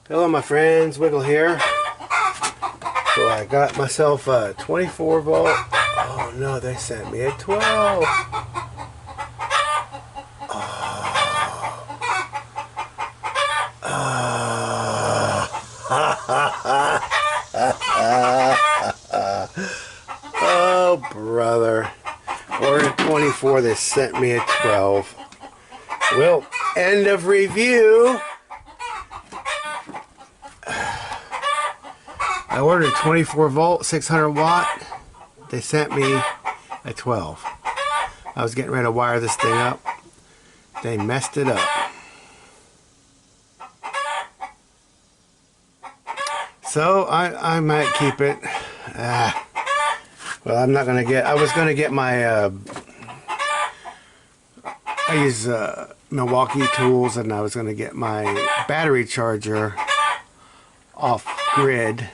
Hello my friends, Wiggle here. So I got myself a 24 volt. Oh no, they sent me a 12. Oh brother. Ordered 24, they sent me a 12. Well, end of review. I ordered 24 volt, 600 watt. They sent me a 12. I was getting ready to wire this thing up. They messed it up. So I might keep it. Well, I'm not gonna get. I was gonna get my. I use Milwaukee tools, and I was gonna get my battery charger off grid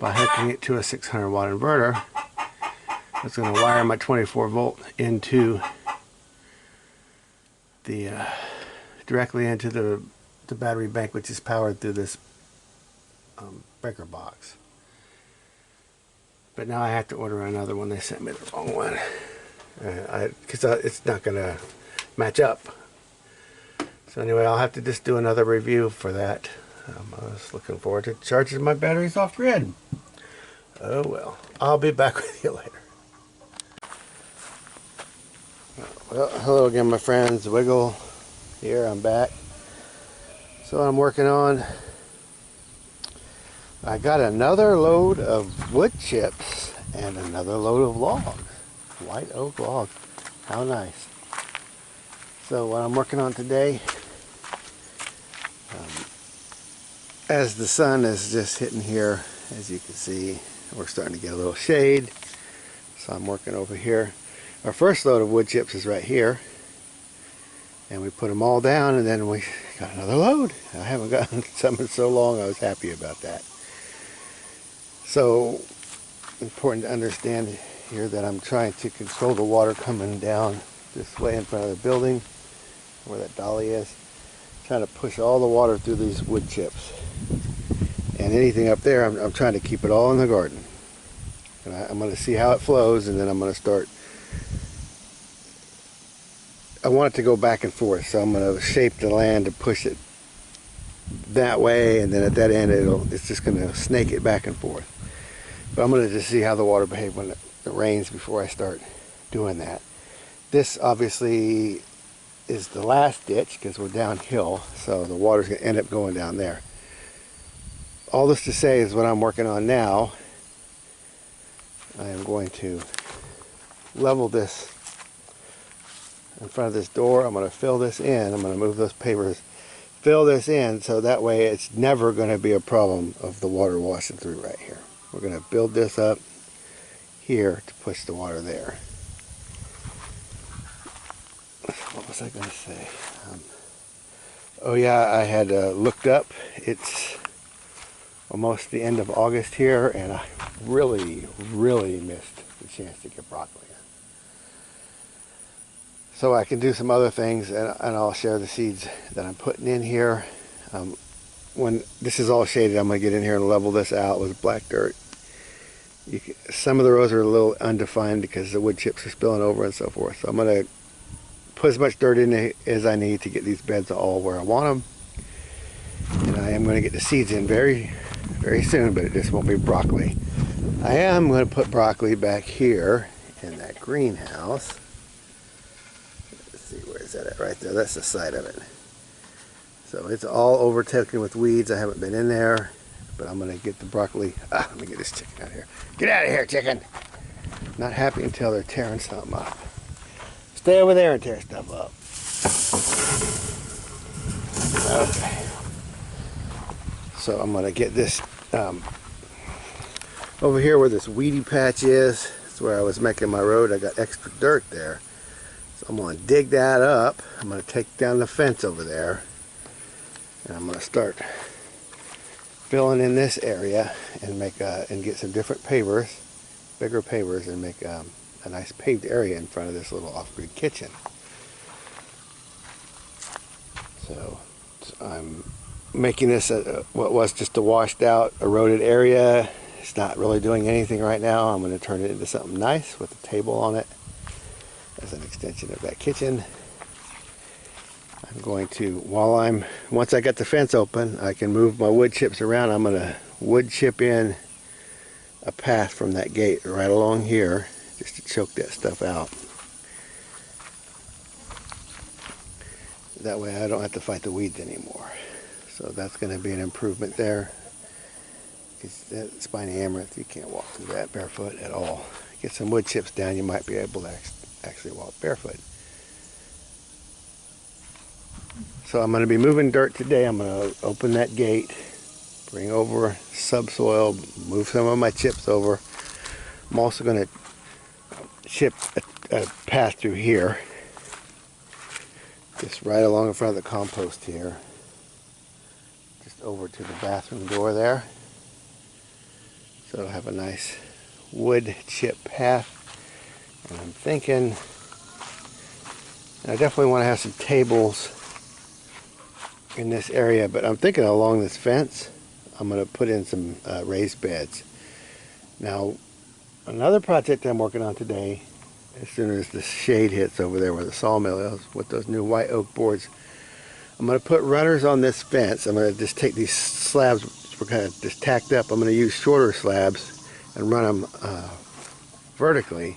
by hooking it to a 600 watt inverter. I was going to wire my 24 volt into the directly into the battery bank, which is powered through this breaker box. But now I have to order another one. They sent me the wrong one because it's not going to match up. So anyway, I'll have to just do another review for that. I was looking forward to charging my batteries off grid. Oh well, I'll be back with you later. Well, hello again my friends, Wiggle here, I'm back. So I'm working on, I got another load of wood chips and another load of logs, white oak logs. How nice. So what I'm working on today, as the sun is just hitting here, as you can see, we're starting to get a little shade. So I'm working over here. Our first load of wood chips is right here. And we put them all down, and then we got another load. I haven't gotten some in so long, I was happy about that. So, important to understand here that I'm trying to control the water coming down this way in front of the building, where that dolly is. Trying to push all the water through these wood chips. And anything up there, I'm trying to keep it all in the garden. And I'm going to see how it flows, and then I'm going to start. I want it to go back and forth, so I'm going to shape the land to push it that way, and then at that end it's just going to snake it back and forth. But I'm going to just see how the water behaves when it rains before I start doing that. This obviously is the last ditch because we're downhill, so the water's going to end up going down there. All this to say is what I'm working on now. I am going to level this in front of this door. I'm going to fill this in. I'm going to move those pavers, fill this in, so that way it's never going to be a problem of the water washing through right here. We're going to build this up here to push the water there. What was I going to say? Oh yeah, I had looked up. It's almost the end of August here, and I really missed the chance to get broccoli. So I can do some other things, and I'll share the seeds that I'm putting in here. When this is all shaded, I'm going to get in here and level this out with black dirt. Some of the rows are a little undefined because the wood chips are spilling over and so forth. So I'm going to put as much dirt in as I need to get these beds all where I want them. And I am going to get the seeds in very soon, but it just won't be broccoli. I am going to put broccoli back here in that greenhouse. Let's see, where is that at? Right there. That's the side of it. So it's all overtaken with weeds. I haven't been in there, but I'm going to get the broccoli. Let me get this chicken out of here. Get out of here, chicken! Not happy until they're tearing something up. Stay over there and tear stuff up. Okay. So I'm going to get this over here where this weedy patch is. That's where I was making my road. I got extra dirt there. So I'm going to dig that up. I'm going to take down the fence over there. And I'm going to start filling in this area and make and get some different pavers, bigger pavers, and make a nice paved area in front of this little off-grid kitchen. So I'm making this what was just a washed out, eroded area. It's not really doing anything right now. I'm going to turn it into something nice with a table on it as an extension of that kitchen. I'm going to, once I get the fence open, I can move my wood chips around. I'm going to wood chip in a path from that gate right along here just to choke that stuff out. That way I don't have to fight the weeds anymore. So that's going to be an improvement there. Because that spiny amaranth, you can't walk through that barefoot at all. Get some wood chips down, you might be able to actually walk barefoot. So I'm going to be moving dirt today. I'm going to open that gate, bring over subsoil, move some of my chips over. I'm also going to chip a path through here, just right along in front of the compost here, just over to the bathroom door there. So it'll have a nice wood chip path. And I'm thinking, I definitely want to have some tables in this area, but I'm thinking along this fence, I'm going to put in some raised beds. Now, another project I'm working on today, as soon as the shade hits over there where the sawmill is, with those new white oak boards, I'm going to put runners on this fence. I'm going to just take these slabs, which were kind of just tacked up. I'm going to use shorter slabs and run them vertically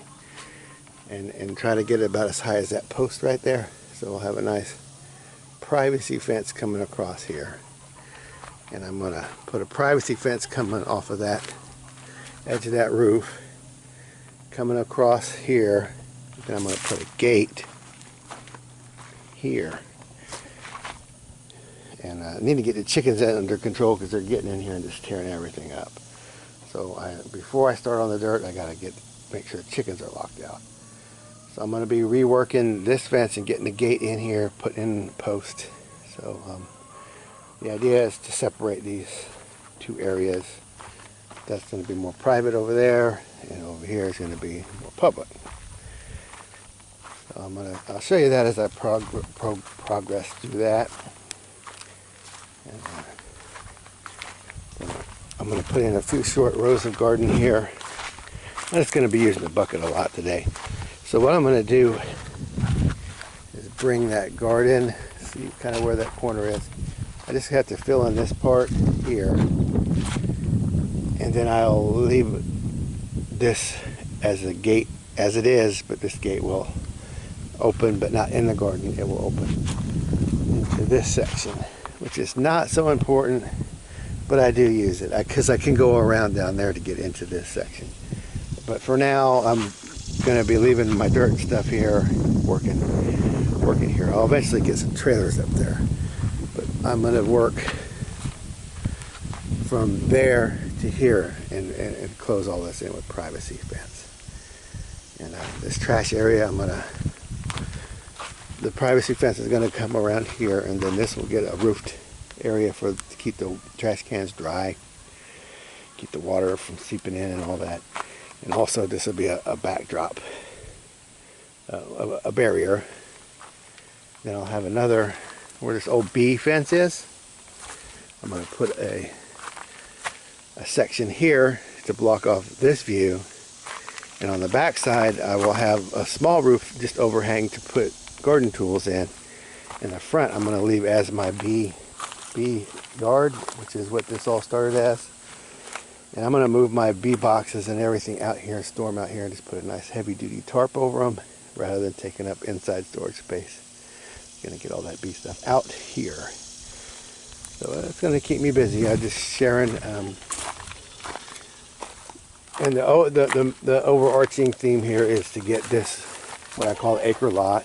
and try to get it about as high as that post right there. So we'll have a nice privacy fence coming across here. And I'm going to put a privacy fence coming off of that edge of that roof, coming across here. Then I'm going to put a gate here. And I need to get the chickens under control because they're getting in here and just tearing everything up. So before I start on the dirt, I got to make sure the chickens are locked out. So I'm going to be reworking this fence and getting the gate in here, putting in the post. So the idea is to separate these two areas. That's going to be more private over there, and over here is going to be more public. So I'll show you that as I progress through that. And, I'm going to put in a few short rows of garden here. I'm just going to be using the bucket a lot today. So what I'm going to do is bring that garden, see kind of where that corner is. I just have to fill in this part here, and then I'll leave this as a gate as it is, but this gate will open, but not in the garden. It will open into this section, which is not so important, but I do use it because I can go around down there to get into this section. But for now, I'm going to be leaving my dirt and stuff here, working here. I'll eventually get some trailers up there, but I'm going to work from there to here and close all this in with privacy fence. And this trash area, the privacy fence is going to come around here, and then this will get a roofed area to keep the trash cans dry, keep the water from seeping in and all that. And also this will be a backdrop, a barrier. Then I'll have another, where this old bee fence is, I'm going to put a section here to block off this view. And on the back side, I will have a small roof just overhang to put garden tools in. In the front, I'm going to leave as my bee yard, which is what this all started as. And I'm going to move my bee boxes and everything out here, store them out here, and just put a nice heavy-duty tarp over them rather than taking up inside storage space. I'm going to get all that bee stuff out here. So it's going to keep me busy. I'm just sharing. And the overarching theme here is to get this, what I call Acre Lot,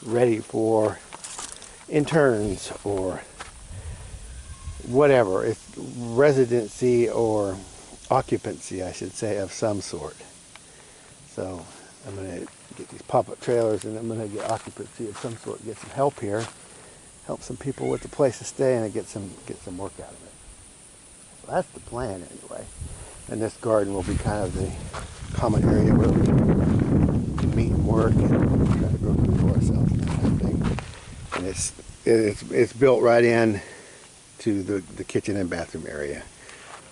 ready for interns or whatever. It's residency or occupancy, I should say, of some sort. So I'm going to get these pop-up trailers, and I'm going to get occupancy of some sort, get some help here, help some people with a place to stay, and get some work out of it. So that's the plan anyway. And this garden will be kind of the common area where we can meet and work and try to grow food for ourselves and that kind of thing. And it's built right in to the kitchen and bathroom area.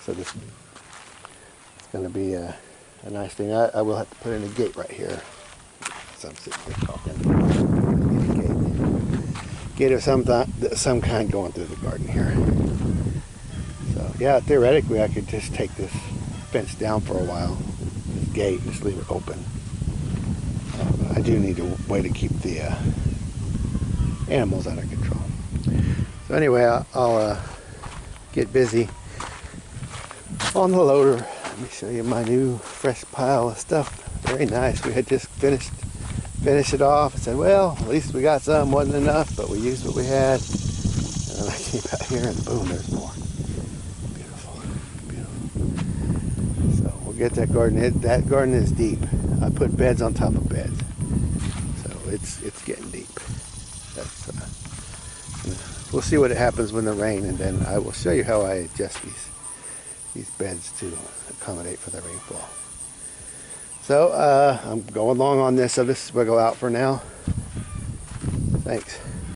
So this it's going to be a nice thing. I will have to put in a gate right here. So I'm sitting here talking. Gate of some kind going through the garden here. So yeah, theoretically I could just take this fence down for a while, this gate, just leave it open. I do need a way to keep the animals under control. So anyway, I'll get busy on the loader. Let me show you my new fresh pile of stuff. Very nice. We had just finished it off. I said, well, at least we got some. Wasn't enough, but we used what we had. And then I came out here and boom, there's more. Beautiful, beautiful. So we'll get that garden. That garden is deep. I put beds on top of beds, so it's getting deep. That's we'll see what happens when the rain, and then I will show you how I adjust these beds to accommodate for the rainfall. So I'm going along on this, so this will go out for now. Thanks.